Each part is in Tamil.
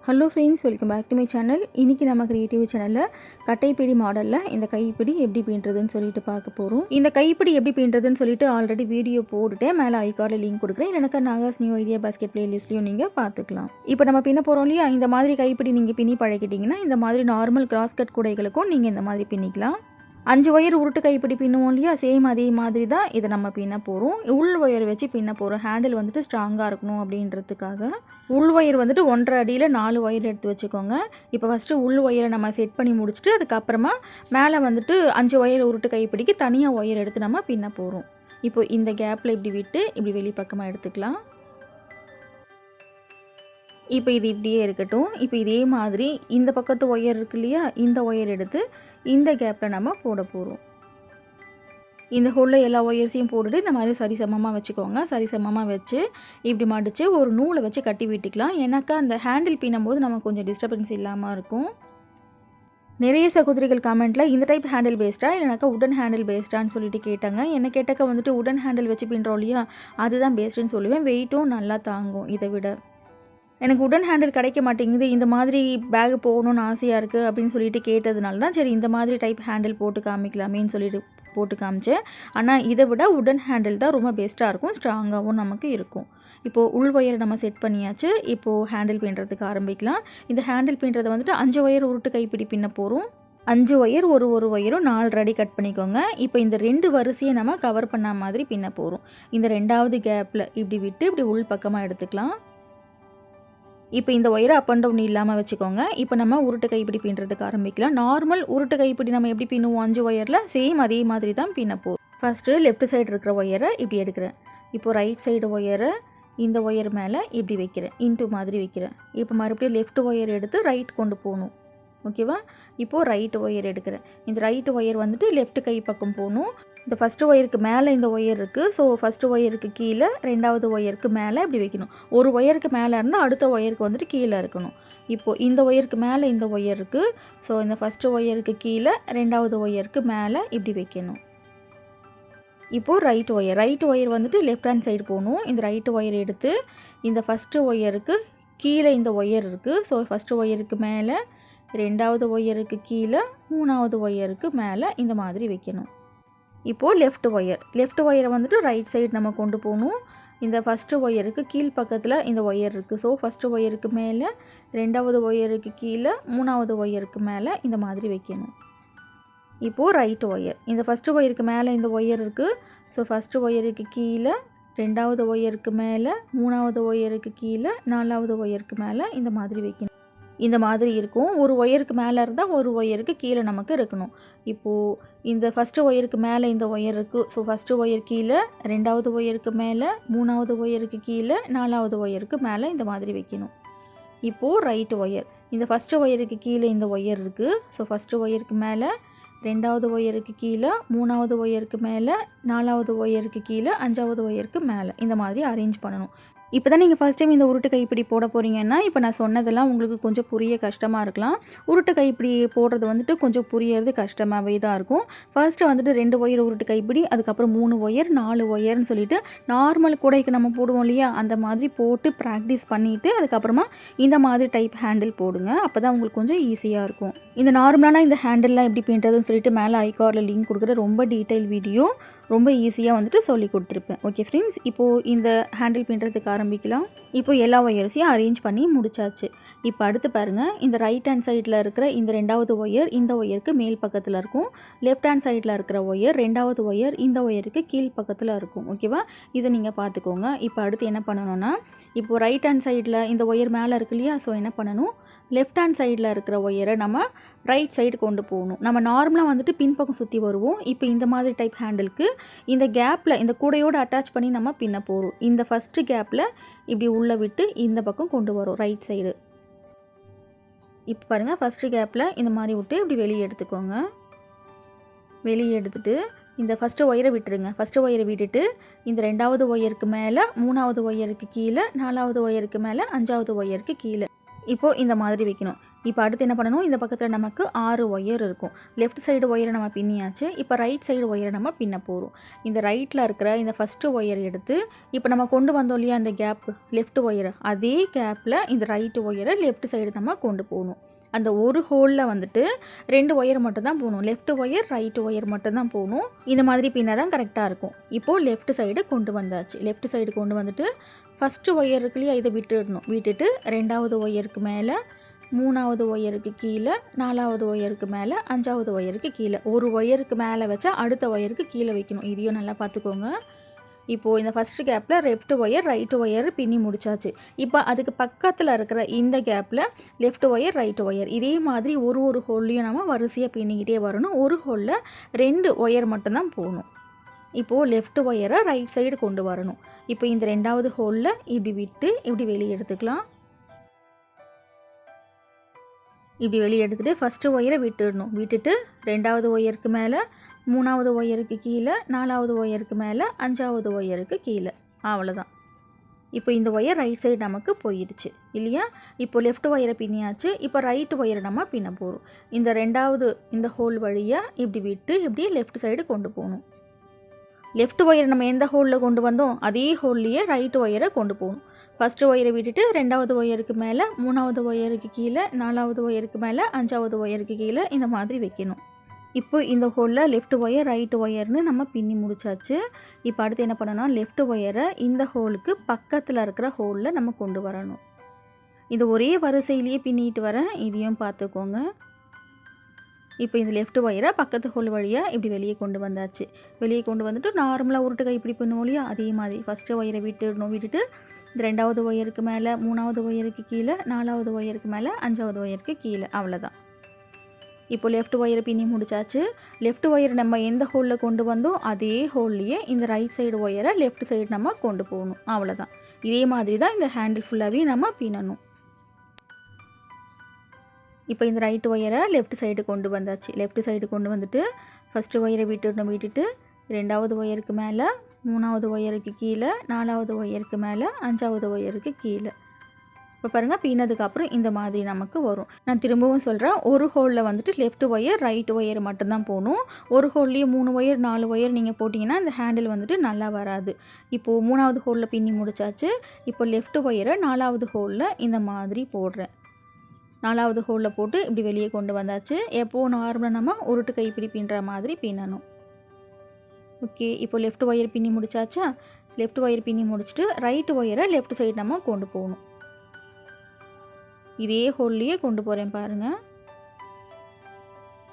Hello friends, welcome back to my channel. இன்றைக்கி நம்ம கிரியேட்டிவ் சேனலில் கட்டைப்பிடி மாடலில் இந்த கைப்பிடி எப்படி பின்னுறதுன்னு சொல்லிட்டு பார்க்க போகிறோம். இந்த கைப்பிடி எப்படி பின்னுறதுன்னு சொல்லிட்டு ஆல்ரெடி வீடியோ போட்டுட்டேன். மேலே ஐகார்டில் லிங்க் கொடுக்குறேன். எனக்கு நாகாஸ் நியூ ஐடியா பாஸ்கெட் பிளேலிஸ்ட்லையும் நீங்கள் பார்த்துக்கலாம். இப்போ நம்ம பின்ன போகிறோம் இல்லையா, இந்த மாதிரி கைப்பிடி நீங்கள் பின்னி பழகிட்டிங்கன்னா இந்த மாதிரி நார்மல் கிராஸ் கட் கூடைகளுக்கும் நீங்கள் இந்த மாதிரி பின்னிக்கலாம். 5 ஒயர் உருட்டு கைப்பிடி பின்னுவோம் இல்லையா, சேம் அதே மாதிரி தான் இதை நம்ம பின்ன போகிறோம். உள் ஒயர் வச்சு பின்ன போகிறோம். ஹேண்டில் வந்துட்டு ஸ்ட்ராங்காக இருக்கணும் அப்படின்றதுக்காக. உள் ஒயர் வந்துட்டு 1.5 அடியில் 4 ஒயர் எடுத்து வச்சுக்கோங்க. இப்போ ஃபஸ்ட்டு உள் ஒயரை நம்ம செட் பண்ணி முடிச்சுட்டு அதுக்கப்புறமா மேலே வந்துட்டு 5 ஒயர் உருட்டு கைப்பிடிக்கு தனியாக ஒயர் எடுத்து நம்ம பின்ன போகிறோம். இப்போ இந்த கேப்பில் இப்படி விட்டு இப்படி வெளிப்பக்கமாக எடுத்துக்கலாம். இப்போ இது இப்படியே இருக்கட்டும். இப்போ இதே மாதிரி இந்த பக்கத்து ஒயர் இருக்கு இல்லையா, இந்த ஒயர் எடுத்து இந்த கேப்பில் நம்ம போட போகிறோம். இந்த ஹோலில் எல்லா ஒயர்ஸையும் போட்டுட்டு இந்த மாதிரி சரிசமமாக வச்சுக்கோங்க. சரிசமமாக வச்சு இப்படி மடித்து ஒரு நூலை வச்சு கட்டி விட்டுக்கலாம். ஏன்னாக்கா அந்த ஹேண்டில் பின்னும்போது நமக்கு கொஞ்சம் டிஸ்டர்பன்ஸ் இல்லாமல் இருக்கும். நிறைய சகோதரிகள் கமெண்ட்டில் இந்த டைப் ஹேண்டில் பேஸ்டா இல்லைனாக்கா உடன் ஹேண்டில் பேஸ்டான்னு சொல்லிட்டு கேட்டாங்க. என்ன கேட்டாக்கா வந்துட்டு உடன் ஹேண்டில் வச்சு பின்னுறோம் இல்லையா, அதுதான் பேஸ்ட்டுன்னு சொல்லுவேன். வெயிட்டும் நல்லா தாங்கும். இதை விட எனக்கு உடன் ஹேண்டில் கிடைக்க மாட்டேங்குது, இந்த மாதிரி பேக் போகணுன்னு ஆசையாக இருக்குது அப்படின்னு சொல்லிட்டு கேட்டதுனால தான் சரி இந்த மாதிரி டைப் ஹேண்டில் போட்டு காமிக்கலாமேன்னு சொல்லிட்டு போட்டு காமிச்சேன். ஆனால் இதை விட உடன் ஹேண்டில் தான் ரொம்ப பெஸ்ட்டாக இருக்கும், ஸ்ட்ராங்காகவும் நமக்கு இருக்கும். இப்போது உள் ஒயரை நம்ம செட் பண்ணியாச்சு. இப்போது ஹேண்டில் பின்னுறதுக்கு ஆரம்பிக்கலாம். இந்த ஹேண்டில் பின்னுறதை வந்துட்டு 5 ஒயர் உருட்டு கைப்பிடி பின்ன போகிறோம். 5 ஒயர் ஒரு ஒயரும் 4 அடி கட் பண்ணிக்கோங்க. இப்போ இந்த 2 வரிசையை நம்ம கவர் பண்ண மாதிரி பின்ன போகிறோம். இந்த 2வது கேப்பில் இப்படி விட்டு இப்படி உள் பக்கமாக எடுத்துக்கலாம். இப்போ இந்த ஒயரை அப் அண்ட் டவுன் இல்லாமல் வச்சுக்கோங்க. இப்போ நம்ம உருட்டு கைப்பிடி பின்னுறதுக்கு ஆரம்பிக்கலாம். நார்மல் உருட்டு கைப்பிடி நம்ம எப்படி பின்னுவோம் 5 ஒயரில், சேம் அதே மாதிரி தான் பின்னப்போம். ஃபஸ்ட்டு லெஃப்ட் சைடு இருக்கிற ஒயரை இப்படி எடுக்கிறேன். இப்போது ரைட் சைடு ஒயரை இந்த ஒயர் மேலே இப்படி வைக்கிறேன், இன்ட்டு மாதிரி வைக்கிறேன். இப்போ மறுபடியும் லெஃப்ட் ஒயர் எடுத்து ரைட் கொண்டு போகணும். ஓகேவா? இப்போது ரைட் ஒயர் எடுக்கிறேன். இந்த ரைட் ஒயர் வந்துட்டு லெஃப்ட் கை பக்கம் போகணும். இந்த ஃபஸ்ட்டு ஒயருக்கு மேலே இந்த ஒயர் இருக்குது. ஸோ ஃபஸ்ட்டு ஒயருக்கு கீழே 2வது ஒயருக்கு மேலே இப்படி வைக்கணும். ஒரு ஒயருக்கு மேலே இருந்தால் அடுத்த ஒயருக்கு வந்துட்டு கீழே இருக்கணும். இப்போது இந்த ஒயருக்கு மேலே இந்த ஒயர் இருக்குது. ஸோ இந்த ஃபஸ்ட்டு ஒயருக்கு கீழே 2வது ஒயருக்கு மேலே இப்படி வைக்கணும். இப்போது ரைட் ஒயர் வந்துட்டு லெஃப்ட் ஹேண்ட் சைடு போகணும். இந்த ரைட் ஒயர் எடுத்து இந்த ஃபஸ்ட்டு ஒயருக்கு கீழே இந்த ஒயர் இருக்குது. ஸோ ஃபஸ்ட்டு ஒயருக்கு மேலே 2வது ஒயருக்கு கீழே 3வது ஒயருக்கு மேலே இந்த மாதிரி வைக்கணும். இப்போது லெஃப்ட் ஒயரை வந்துட்டு ரைட் சைடு நம்ம கொண்டு போகணும். இந்த ஃபஸ்ட்டு ஒயருக்கு கீழ் பக்கத்தில் இந்த ஒயர் இருக்குது. ஸோ ஃபஸ்ட்டு ஒயருக்கு மேலே 2வது ஒயருக்கு கீழே 3வது ஒயருக்கு மேலே இந்த மாதிரி வைக்கணும். இப்போது ரைட் ஒயர், இந்த ஃபஸ்ட்டு ஒயருக்கு மேலே இந்த ஒயர் இருக்குது. ஸோ ஃபஸ்ட்டு ஒயருக்கு கீழே 2வது ஒயருக்கு மேலே 3வது ஒயருக்கு கீழே 4வது ஒயருக்கு மேலே இந்த மாதிரி வைக்கணும். இந்த மாதிரி இருக்கும். ஒரு ஒயருக்கு மேலே இருந்தால் ஒரு ஒயருக்கு கீழே நமக்கு இருக்கணும். இப்போது இந்த ஃபஸ்ட்டு ஒயருக்கு மேலே இந்த ஒயர் இருக்குது. ஸோ ஃபஸ்ட்டு ஒயர் கீழே, 2வது ஒயருக்கு மேலே, 3வது ஒயருக்கு கீழே, 4வது ஒயருக்கு மேலே இந்த மாதிரி வைக்கணும். இப்போது ரைட் ஒயர், இந்த ஃபஸ்ட்டு ஒயருக்கு கீழே இந்த ஒயர் இருக்குது. ஸோ ஃபஸ்ட்டு ஒயருக்கு மேலே, 2வது ஒயருக்கு கீழே, 3வது ஒயருக்கு மேலே, 4வது ஒயருக்கு கீழே, 5வது ஒயருக்கு மேலே இந்த மாதிரி அரேஞ்ச் பண்ணணும். இப்போ தான் நீங்கள் ஃபஸ்ட் டைம் இந்த உருட்டு கைப்பிடி போட போகிறீங்கன்னா இப்போ நான் சொன்னதெல்லாம் உங்களுக்கு கொஞ்சம் புரிய கஷ்டமாக இருக்கலாம். உருட்டு கைப்பிடி போடுறது வந்துட்டு கொஞ்சம் புரியறது கஷ்டமாகவே தான் இருக்கும். ஃபர்ஸ்ட்டு வந்துட்டு 2 ஒயர் உருட்டு கைப்பிடி, அதுக்கப்புறம் 3 ஒயர் 4 ஒயர்னு சொல்லிட்டு நார்மல் கூடைக்கு நம்ம போடுவோம் இல்லையா, அந்த மாதிரி போட்டு ப்ராக்டிஸ் பண்ணிவிட்டு அதுக்கப்புறமா இந்த மாதிரி டைப் ஹேண்டில் போடுங்க. அப்போ தான் உங்களுக்கு கொஞ்சம் ஈஸியாக இருக்கும். இந்த நார்மலான இந்த ஹேண்டில்லாம் எப்படி பின்னுறதுன்னு சொல்லிட்டு மேலே ஐகார்டில் லிங்க் கொடுக்குற ரொம்ப டீட்டெயில் வீடியோ ரொம்ப ஈஸியாக வந்துட்டு சொல்லி கொடுத்துருப்பேன். ஓகே ஃப்ரெண்ட்ஸ், இப்போது இந்த ஹேண்டில் பின்னுறதுக்கு ஆரம்பிக்கலாம். இப்போ எல்லா ஒயர்ஸையும் அரேஞ்ச் பண்ணி முடிச்சாச்சு. இப்போ அடுத்து பாருங்கள், இந்த ரைட் ஹேண்ட் சைடில் இருக்கிற இந்த 2வது ஒயர் இந்த ஒயருக்கு மேல் பக்கத்தில் இருக்கும். லெஃப்ட் ஹேண்ட் சைடில் இருக்கிற ஒயர் 2வது ஒயர் இந்த ஒயருக்கு கீழ் பக்கத்தில் இருக்கும். ஓகேவா? இதை நீங்கள் பார்த்துக்கோங்க. இப்போ அடுத்து என்ன பண்ணணும்னா, இப்போது ரைட் ஹேண்ட் சைடில் இந்த ஒயர் மேலே இருக்கு இல்லையா, ஸோ என்ன பண்ணணும், லெஃப்ட் ஹேண்ட் சைடில் இருக்கிற ஒயரை நம்ம ரைட் சைடு கொண்டு போகணும். நம்ம நார்மலாக வந்துட்டு பின்பக்கம் சுற்றி வருவோம். இப்போ இந்த மாதிரி டைப் ஹேண்டிலுக்கு இந்த கேப்பில் இந்த கூடையோடு அட்டாச் பண்ணி நம்ம பின்ன போகிறோம். இந்த ஃபஸ்ட்டு கேப்பில் இப்படி உள்ளே விட்டு இந்த பக்கம் கொண்டு வரோம் ரைட் சைடு. இப்போ பாருங்கள், ஃபஸ்ட்டு கேப்பில் இந்த மாதிரி விட்டு இப்படி வெளியே எடுத்துக்கோங்க. வெளியே எடுத்துட்டு இந்த ஃபஸ்ட்டு ஒயரை விட்டுருங்க. ஃபஸ்ட்டு ஒயரை விட்டுட்டு இந்த 2வது ஒயருக்கு மேலே, 3வது ஒயருக்கு கீழே, 4வது ஒயருக்கு மேலே, 5வது ஒயருக்கு கீழே இப்போது இந்த மாதிரி வைக்கணும். இப்போ அடுத்து என்ன பண்ணணும், இந்த பக்கத்தில் நமக்கு 6 ஒயர் இருக்கும். லெஃப்ட் சைடு ஒயரை நம்ம பின்னியாச்சு. இப்போ ரைட் சைடு ஒயரை நம்ம பின்ன போகிறோம். இந்த ரைட்டில் இருக்கிற இந்த ஃபஸ்ட்டு ஒயர் எடுத்து இப்போ நம்ம கொண்டு வந்தோம் இல்லையா அந்த கேப் லெஃப்ட் ஒயரை, அதே கேப்பில் இந்த ரைட்டு ஒயரை லெஃப்ட் சைடு நம்ம கொண்டு போகணும். அந்த ஒரு ஹோலில் வந்துட்டு 2 ஒயர் மட்டும் தான் போகணும். லெஃப்ட் ஒயர் ரைட்டு ஒயர் மட்டும் தான் போகணும். இந்த மாதிரி பின்னா தான் கரெக்டாக இருக்கும். இப்போது லெஃப்ட் சைடு கொண்டு வந்தாச்சு. லெஃப்ட் சைடு கொண்டு வந்துட்டு ஃபஸ்ட்டு ஒயர் இருக்கு இல்லையா, இதை விட்டுடணும். விட்டுட்டு 2வது ஒயருக்கு மேலே, 3வது ஒயருக்கு கீழே, 4வது ஒயருக்கு மேலே, 5வது ஒயருக்கு கீழே. ஒரு ஒயருக்கு மேலே வச்சா அடுத்த ஒயருக்கு கீழே வைக்கணும். இதையும் நல்லா பார்த்துக்கோங்க. இப்போது இந்த ஃபஸ்ட்டு கேப்பில் லெஃப்ட் ஒயர் ரைட்டு ஒயர் பின்னி முடிச்சாச்சு. இப்போ அதுக்கு பக்கத்தில் இருக்கிற இந்த கேப்பில் லெஃப்ட் ஒயர் ரைட்டு ஒயர் இதே மாதிரி ஒரு ஹோல்லையும் நம்ம வரிசையாக பின்னிக்கிட்டே வரணும். ஒரு ஹோலில் 2 ஒயர் மட்டும்தான் போகணும். இப்போது லெஃப்ட் ஒயரை ரைட் சைடு கொண்டு வரணும். இப்போ இந்த 2வது ஹோலில் இப்படி விட்டு இப்படி வெளியே எடுத்துக்கலாம். இப்படி வெளியே எடுத்துகிட்டு ஃபஸ்ட்டு ஒயரை விட்டுடணும். விட்டுட்டு 2வது ஒயருக்கு மேலே, 3வது ஒயருக்கு கீழே, 4வது ஒயருக்கு மேலே, 5வது ஒயருக்கு கீழே. அவ்வளோதான். இப்போ இந்த ஒயர் ரைட் சைடு நமக்கு போயிடுச்சு இல்லையா. இப்போ லெஃப்ட் ஒயரை பின்னியாச்சு. இப்போ ரைட்டு ஒயரை நம்ம பின்ன போகிறோம். இந்த 2வது இந்த ஹோல் வழியாக இப்படி விட்டு இப்படி லெஃப்ட் சைடு கொண்டு போகணும். லெஃப்ட் ஒயரை நம்ம எந்த ஹோலில் கொண்டு வந்தோம் அதே ஹோல்லையே ரைட்டு ஒயரை கொண்டு போகணும். ஃபஸ்ட்டு ஒயரை விட்டுட்டு 2வது ஒயருக்கு மேலே, 3வது ஒயருக்கு கீழே, 4வது ஒயருக்கு மேலே, 5வது ஒயருக்கு கீழே இந்த மாதிரி வைக்கணும். இப்போ இந்த ஹோலில் லெஃப்ட் ஒயர் ரைட்டு ஒயர்னு நம்ம பின்னி முடிச்சாச்சு. இப்போ அடுத்து என்ன பண்ணணும், லெஃப்ட் ஒயரை இந்த ஹோலுக்கு பக்கத்தில் இருக்கிற ஹோலில் நம்ம கொண்டு வரணும். இது ஒரே வரிசையிலேயே பின்னிட்டு வரேன், இதையும் பார்த்துக்கோங்க. இப்போ இந்த லெஃப்ட் ஒயரை பக்கத்து ஹோல் வழியாக இப்படி வெளியே கொண்டு வந்தாச்சு. வெளியே கொண்டு வந்துட்டு நார்மலாக உருட்டு கை இப்படி பண்ணுவோம் இல்லையா, அதே மாதிரி ஃபஸ்ட்டு ஒயரை விட்டுடணும். விட்டுட்டு 2வது ஒயருக்கு மேலே, 3வது ஒயருக்கு கீழே, 4வது ஒயருக்கு மேலே, 5வது ஒயருக்கு கீழே. அவ்வளோதான். இப்போ லெஃப்ட் ஒயரை பின்னி முடிச்சாச்சு. லெஃப்ட் ஒயர் நம்ம எந்த ஹோலில் கொண்டு வந்தோம் அதே ஹோல்லையே இந்த ரைட் சைடு ஒயரை லெஃப்ட் சைடு நம்ம கொண்டு போகணும். அவ்வளோதான். இதே மாதிரி தான் இந்த ஹேண்டில் ஃபுல்லாகவே நம்ம பின்னணும். இப்போ இந்த ரைட்டு ஒயரை லெஃப்ட் சைடு கொண்டு வந்தாச்சு. லெஃப்ட் சைடு கொண்டு வந்துட்டு ஃபஸ்ட்டு ஒயரை விட்டுடணும். விட்டுட்டு 2வது ஒயருக்கு மேலே, 3வது ஒயருக்கு கீழே, 4வது ஒயருக்கு மேலே, 5வது ஒயருக்கு கீழே. இப்போ பாருங்கள், பின்னதுக்கப்புறம் இந்த மாதிரி நமக்கு வரும். நான் திரும்பவும் சொல்கிறேன், ஒரு ஹோலில் வந்துட்டு லெஃப்ட் ஒயர் ரைட்டு ஒயர் மட்டும்தான் போகணும். ஒரு ஹோல்லையே 3 ஒயர் 4 ஒயர் நீங்கள் போட்டிங்கன்னா இந்த ஹேண்டில் வந்துட்டு நல்லா வராது. இப்போது 3வது ஹோலில் பின்னி முடிச்சாச்சு. இப்போ லெஃப்ட் ஒயரை 4வது ஹோலில் இந்த மாதிரி போடுறேன். 4வது ஹோலில் போட்டு இப்படி வெளியே கொண்டு வந்தாச்சு. எப்போது நார்மலாக நம்ம உருட்டு கைப்பிடி பின்னுற மாதிரி பின்னணும். ஓகே, இப்போ லெஃப்ட் ஒயர் பின்னி முடிச்சாச்சா. லெஃப்ட் ஒயர் பின்னி முடிச்சுட்டு ரைட்டு ஒயரை லெஃப்ட் சைடு நம்ம கொண்டு போகணும். இதே ஹோல்லையே கொண்டு போகிறேன் பாருங்கள்.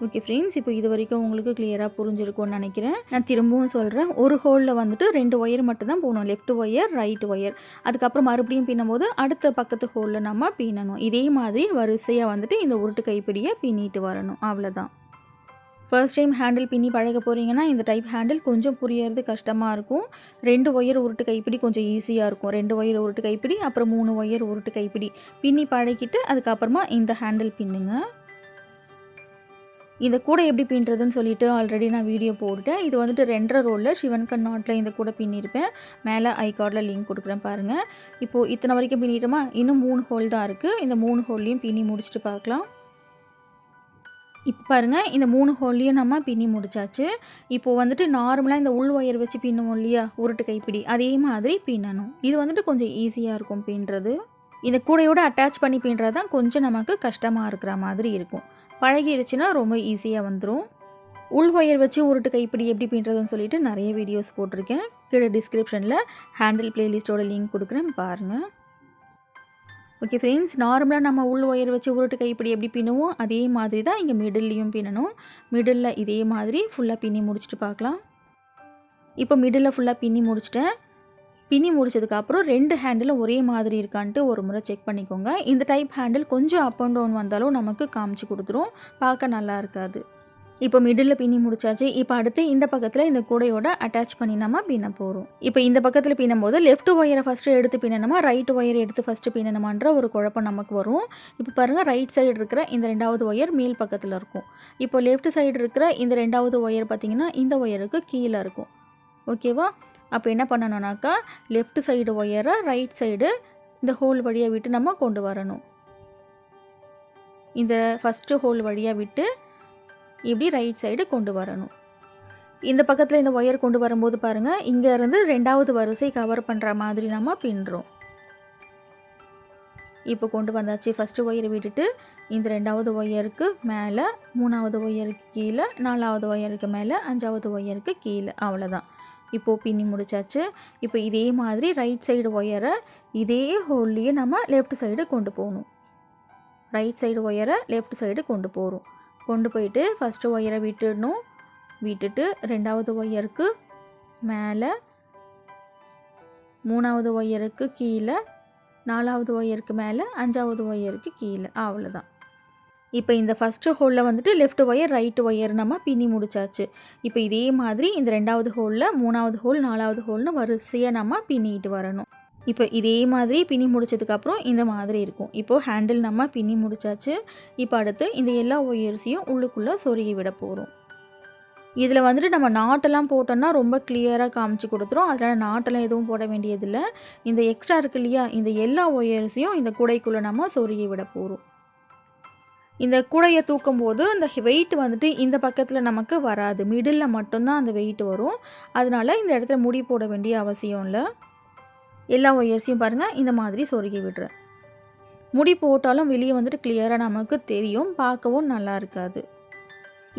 ஓகே ஃப்ரெண்ட்ஸ், இப்போ இது வரைக்கும் உங்களுக்கு கிளியராக புரிஞ்சிருக்கும்னு நினைக்கிறேன். நான் திரும்பவும் சொல்கிறேன், ஒரு ஹோலில் வந்துட்டு 2 ஒயர் மட்டும் தான் போகணும். Left wire right wire. அதுக்கப்புறம் மறுபடியும் பின்னும்போது அடுத்த பக்கத்து ஹோலில் நம்ம பின்னணும். இதே மாதிரி வரிசையாக வந்துட்டு இந்த உருட்டு கைப்பிடியை பின்னிட்டு வரணும். அவ்வளோதான். ஃபர்ஸ்ட் டைம் ஹேண்டில் பின்னி பழக போகிறீங்கன்னா இந்த டைப் ஹேண்டில் கொஞ்சம் புரியறது கஷ்டமாக இருக்கும். 2 ஒயர் உருட்டு கைப்பிடி கொஞ்சம் ஈஸியாக இருக்கும். 2 ஒயர் உருட்டு கைப்பிடி, அப்புறம் 3 ஒயர் உருட்டு கைப்பிடி பின்னி பழகிட்டு அதுக்கப்புறமா இந்த ஹேண்டில் பின்னுங்க. இந்த கூடை எப்படி பின்னுறதுன்னு சொல்லிட்டு ஆல்ரெடி நான் வீடியோ போட்டுட்டேன். இது வந்துட்டு 2.5 ரோலில் சிவன்கண் நாட்டில் இந்த கூடை பின்னிருப்பேன். மேலே ஐகார்டில் லிங்க் கொடுக்குறேன் பாருங்கள். இப்போது இத்தனை வரைக்கும் பின்னிட்டோமா, இன்னும் 3 ஹோல் தான் இருக்குது. இந்த 3 ஹோல்லையும் பின்னி முடிச்சுட்டு பார்க்கலாம். இப்போ பாருங்கள், இந்த 3 ஹோல்லையும் நம்ம பின்னி முடிச்சாச்சு. இப்போது வந்துட்டு நார்மலாக இந்த உள் ஒயர் வச்சு பின்னுவோம் இல்லையா உருட்டு கைப்பிடி, அதே மாதிரி பின்னணும். இது வந்துட்டு கொஞ்சம் ஈஸியாக இருக்கும் பின்னுறது. இந்த கூடையோடு அட்டாச் பண்ணி பின்னுறது தான் கொஞ்சம் நமக்கு கஷ்டமாக இருக்கிற மாதிரி இருக்கும். பழகிடுச்சுன்னா ரொம்ப ஈஸியாக வந்துடும். உள் ஒயர் வச்சு உருட்டு கைப்பிடி எப்படி பின்னுறதுன்னு சொல்லிட்டு நிறைய வீடியோஸ் போட்டிருக்கேன். கீழே டிஸ்கிரிப்ஷனில் ஹேண்டில் பிளேலிஸ்ட்டோட லிங்க் கொடுக்குறேன் பாருங்கள். ஓகே ஃப்ரெண்ட்ஸ், நார்மலாக நம்ம உள் ஒயர் வச்சு உருட்டு கைப்பிடி எப்படி பின்னுவோம் அதே மாதிரி தான் இங்கே மிடில்லையும் பின்னணும். மிடில் இதே மாதிரி ஃபுல்லாக பின்னி முடிச்சுட்டு பார்க்கலாம். இப்போ மிடில் ஃபுல்லாக பின்னி முடிச்சிட்டேன். பின்னி முடிச்சதுக்கப்புறம் 2 ஹேண்டிலும் ஒரே மாதிரி இருக்கான்ட்டு ஒரு முறை செக் பண்ணிக்கோங்க. இந்த டைப் ஹேண்டில் கொஞ்சம் அப் அண்ட் டவுன் வந்தாலும் நமக்கு காமிச்சு கொடுத்துரும், பார்க்க நல்லா இருக்காது. இப்போ மிடில் பின்னி முடிச்சாச்சு. இப்போ அடுத்து இந்த பக்கத்தில் இந்த கூடையோட அட்டாச் பண்ணி நம்ம பின்ன போகிறோம். இப்போ இந்த பக்கத்தில் பின்னும் போது லெஃப்ட் ஒயரை ஃபஸ்ட்டு எடுத்து பின்னணுமா ரைட்டு ஒயரை எடுத்து ஃபஸ்ட்டு பின்னணுமான்ற ஒரு குழப்பம் நமக்கு வரும். இப்போ பாருங்கள், ரைட் சைடு இருக்கிற இந்த 2வது ஒயர் மேல் பக்கத்தில் இருக்கும். இப்போ லெஃப்ட் சைடு இருக்கிற இந்த 2வது ஒயர் பார்த்திங்கன்னா இந்த ஒயருக்கு கீழே இருக்கும். ஓகேவா? அப்போ என்ன பண்ணணும்னாக்கா லெஃப்ட் சைடு ஒயரை ரைட் சைடு இந்த ஹோல் வழியாக விட்டு நம்ம கொண்டு வரணும். இந்த ஃபஸ்ட்டு ஹோல் வழியாக விட்டு இப்படி ரைட் சைடு கொண்டு வரணும். இந்த பக்கத்தில் இந்த ஒயர் கொண்டு வரும்போது பாருங்கள், இங்கேருந்து 2வது வரிசை கவர் பண்ணுற மாதிரி நம்ம பின்னுறோம். இப்போ கொண்டு வந்தாச்சு. ஃபஸ்ட்டு ஒயரை விட்டுட்டு இந்த 2வது ஒயருக்கு மேலே, 3வது ஒயருக்கு கீழே, 4வது ஒயருக்கு மேலே, 5வது ஒயருக்கு கீழே, அவ்வளோதான். இப்போது பின்னி முடிச்சாச்சு. இப்போ இதே மாதிரி ரைட் சைடு ஒயரை இதே ஹோல்லையே நம்ம லெஃப்ட் சைடு கொண்டு போகணும். ரைட் சைடு ஒயரை லெஃப்ட் சைடு கொண்டு போகிறோம். கொண்டு போயிட்டு ஃபஸ்ட்டு ஒயரை விட்டுடணும். விட்டுட்டு 2வது ஒயருக்கு மேலே, 3வது ஒயருக்கு கீழே, 4வது ஒயருக்கு மேலே, 5வது ஒயருக்கு கீழே, அவ்வளோதான். இப்போ இந்த ஃபஸ்ட்டு ஹோலில் வந்துட்டு லெஃப்ட் ஒயர் ரைட் ஒயர் நம்ம பின்னி முடிச்சாச்சு. இப்போ இதே மாதிரி இந்த 2வது ஹோலில் 3வது ஹோல் 4வது ஹோல்னு வரிசையாக நம்ம பின்னிட்டு வரணும். இப்போ இதே மாதிரி பின்னி முடிச்சதுக்கப்புறம் இந்த மாதிரி இருக்கும். இப்போது ஹேண்டில் நம்ம பின்னி முடிச்சாச்சு. இப்போ அடுத்து இந்த எல்லா ஒயர்ஸையும் உள்ளுக்குள்ளே சொருகி விட போகிறோம். இதில் வந்துட்டு நம்ம நாட்டெல்லாம் போட்டோன்னா ரொம்ப கிளியராக காமிச்சு கொடுத்துரும். அதனால் நாட்டெல்லாம் எதுவும் போட வேண்டியதில்லை. இந்த எக்ஸ்ட்ரா இருக்கு இல்லையா, இந்த எல்லா ஒயர்ஸையும் இந்த கூடைக்குள்ளே நம்ம சொருகி விட போகிறோம். இந்த கூடையை தூக்கும் போது அந்த வெயிட் வந்துட்டு இந்த பக்கத்தில் நமக்கு வராது, மிடில் மட்டும்தான் அந்த வெயிட் வரும். அதனால் இந்த இடத்துல முடி போட வேண்டிய அவசியம் இல்லை. எல்லா ஒயர்ஸையும் பாருங்கள் இந்த மாதிரி சொருகி விடுறேன். முடி போட்டாலும் வெளியே வந்துட்டு கிளியராக நமக்கு தெரியும், பார்க்கவும் நல்லா இருக்காது.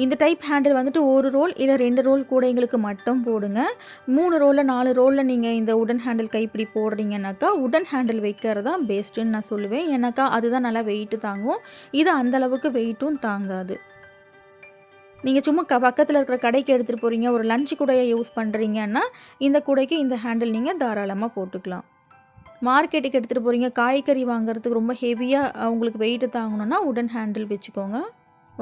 இந்த டைப் ஹேண்டில் வந்துட்டு ஒரு ரோல் இல்லை 2 ரோல் கூடைங்களுக்கு மட்டும் போடுங்க. 3 ரோலில் 4 ரோலில் நீங்கள் இந்த உடன் ஹேண்டில் கைப்பிடி போடுறீங்கன்னாக்கா உடன் ஹேண்டில் வைக்கிறது தான் பெஸ்ட்டுன்னு நான் சொல்லுவேன். ஏன்னாக்கா அதுதான் நல்லா வெயிட்டு தாங்கும். இது அந்தளவுக்கு வெயிட்டும் தாங்காது. நீங்கள் சும்மா பக்கத்தில் இருக்கிற கடைக்கு எடுத்துகிட்டு போகிறீங்க, ஒரு லஞ்ச் கூடையை யூஸ் பண்ணுறீங்கன்னா இந்த கூடைக்கு இந்த ஹேண்டில் நீங்கள் தாராளமாக போட்டுக்கலாம். மார்க்கெட்டுக்கு எடுத்துகிட்டு போகிறீங்க, காய்கறி வாங்குறதுக்கு ரொம்ப ஹெவியாக அவங்களுக்கு வெயிட்டு தாங்கணுன்னா உடன் ஹேண்டில் வச்சுக்கோங்க.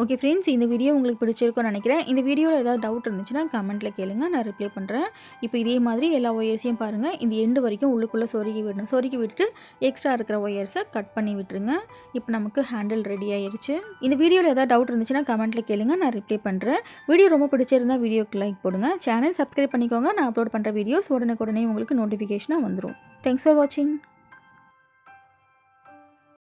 ஓகே ஃப்ரெண்ட்ஸ், இந்த வீடியோ உங்களுக்கு பிடிச்சிருக்கும்னு நினைக்கிறேன். இந்த வீடியோவில் ஏதாவது டவுட் இருந்துச்சுன்னா கமெண்ட்டில் கேளுங்க, நான் ரிப்ளை பண்ணுறேன். இப்போ இதே மாதிரி எல்லா ஒயர்ஸையும் பாருங்கள் இந்த எண்டு வரைக்கும் உள்ளுக்குள்ளே சொருகி விடணும். சொருகி விட்டுட்டு எக்ஸ்ட்ரா இருக்கிற ஒயர்ஸை கட் பண்ணி விட்டுருங்க. இப்போ நமக்கு ஹேண்டில் ரெடி ஆயிடுச்சு. இந்த வீடியோவில் ஏதாவது டவுட் இருந்துச்சுன்னா கமெண்ட்டில் கேளுங்க, நான் ரிப்ளை பண்ணுறேன். வீடியோ ரொம்ப பிடிச்சிருந்தா வீடியோக்கு லைக் போடுங்க. சேனல் சப்ஸ்கிரைப் பண்ணிக்கோங்க. நான் அப்லோட் பண்ணுற வீடியோஸ் உடனே உங்களுக்கு நோட்டிஃபிகேஷனாக வந்துடும். தேங்க்ஸ் ஃபார் வாட்சிங்.